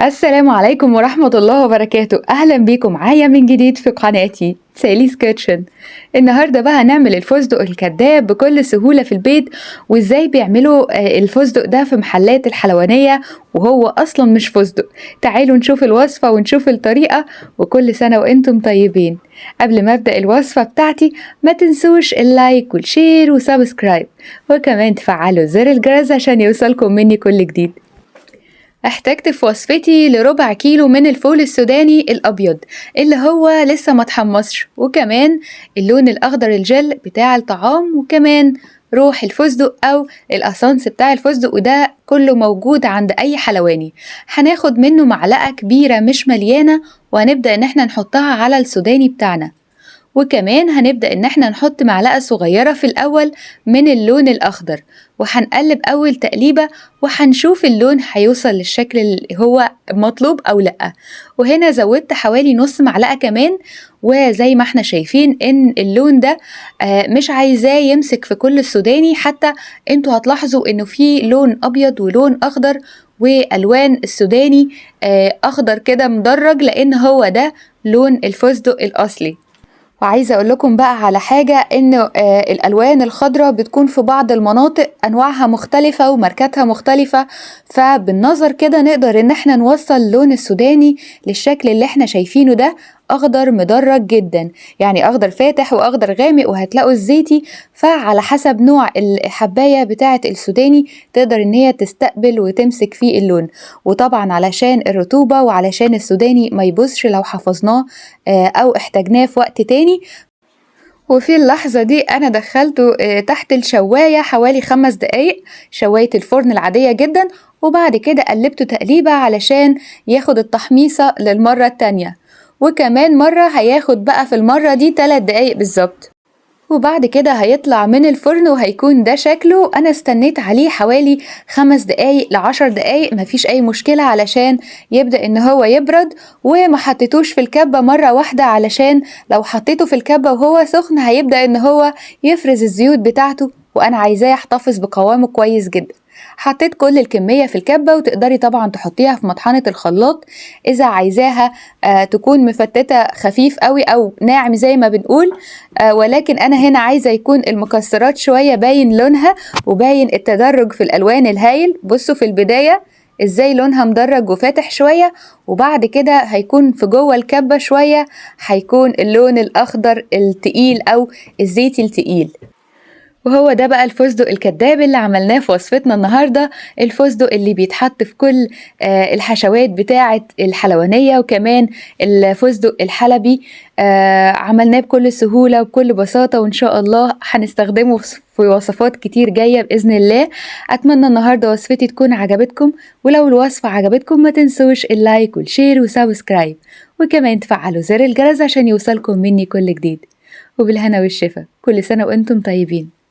السلام عليكم ورحمة الله وبركاته. أهلا بيكم معايا من جديد في قناتي سالي's كيتشن. النهاردة بقى هنعمل الفستق الكداب بكل سهولة في البيت، وازاي بيعملوا الفستق ده في محلات الحلوانية وهو أصلا مش فستق. تعالوا نشوف الوصفة ونشوف الطريقة، وكل سنة وانتم طيبين. قبل ما أبدأ الوصفة بتاعتي ما تنسوش اللايك والشير وسبسكرايب، وكمان تفعلوا زر الجرس عشان يوصلكم مني كل جديد. احتجت في وصفتي لربع كيلو من الفول السوداني الأبيض اللي هو لسه ما اتحمصش، وكمان اللون الأخضر الجل بتاع الطعام، وكمان روح الفستق أو الأسانس بتاع الفستق، وده كله موجود عند أي حلواني. هناخد منه معلقة كبيرة مش مليانة، وهنبدأ إن احنا نحطها على السوداني بتاعنا. وكمان هنبدأ إن احنا نحط معلقة صغيرة في الأول من اللون الأخضر، وهنقلب أول تقليبة وهنشوف اللون هيوصل للشكل اللي هو مطلوب أو لأ. وهنا زودت حوالي نص معلقة كمان، وزي ما احنا شايفين إن اللون ده مش عايزاه يمسك في كل السوداني، حتى انتوا هتلاحظوا إنه في لون أبيض ولون أخضر، والوان السوداني اخضر كده مدرج، لان هو ده لون الفستق الاصلي. وعايزة أقول لكم بقى على حاجة، إن الألوان الخضراء بتكون في بعض المناطق أنواعها مختلفة وماركاتها مختلفة، فبالنظر كده نقدر إن احنا نوصل اللون السوداني للشكل اللي احنا شايفينه ده، أخضر مدرج جدا، يعني أخضر فاتح وأخضر غامق، وهتلاقوا الزيتي. فعلى حسب نوع الحباية بتاعة السوداني تقدر إن هي تستقبل وتمسك فيه اللون. وطبعا علشان الرطوبة وعلشان السوداني ما يبوظش لو حفظناه أو احتاجناه في وقت تاني. وفي اللحظة دي أنا دخلته تحت الشواية حوالي 5 دقايق، شواية الفرن العادية جدا، وبعد كده قلبته تقليبة علشان ياخد التحميصة للمرة التانية، وكمان مرة هياخد بقى في المرة دي 3 دقايق بالظبط. وبعد كده هيطلع من الفرن وهيكون ده شكله. انا استنيت عليه حوالي 5 دقايق ل10 دقايق، مفيش اي مشكلة، علشان يبدأ ان هو يبرد. وما حطيتوش في الكبة مرة واحدة، علشان لو حطيته في الكبة وهو سخن هيبدأ ان هو يفرز الزيوت بتاعته، وانا عايزاه يحتفظ بقوامه كويس جدا. حطيت كل الكمية في الكبة، وتقدري طبعا تحطيها في مطحنة الخلاط إذا عايزاها تكون مفتتة خفيف قوي أو ناعم زي ما بنقول. ولكن أنا هنا عايزة يكون المكسرات شوية باين لونها وباين التدرج في الألوان الهايل. بصوا في البداية ازاي لونها مدرج وفاتح شوية، وبعد كده هيكون في جوه الكبة شوية هيكون اللون الأخضر التقيل أو الزيتي التقيل. وهو ده بقى الفستق الكداب اللي عملناه في وصفتنا النهاردة، الفستق اللي بيتحط في كل الحشوات بتاعة الحلوانية، وكمان الفستق الحلبي. عملناه بكل سهولة وبكل بساطة، وإن شاء الله هنستخدمه في وصفات كتير جاية بإذن الله. أتمنى النهاردة وصفتي تكون عجبتكم، ولو الوصفة عجبتكم ما تنسوش اللايك والشير وسبسكرايب، وكمان تفعلوا زر الجرس عشان يوصلكم مني كل جديد. وبالهنا والشفا، كل سنة وأنتم طيبين.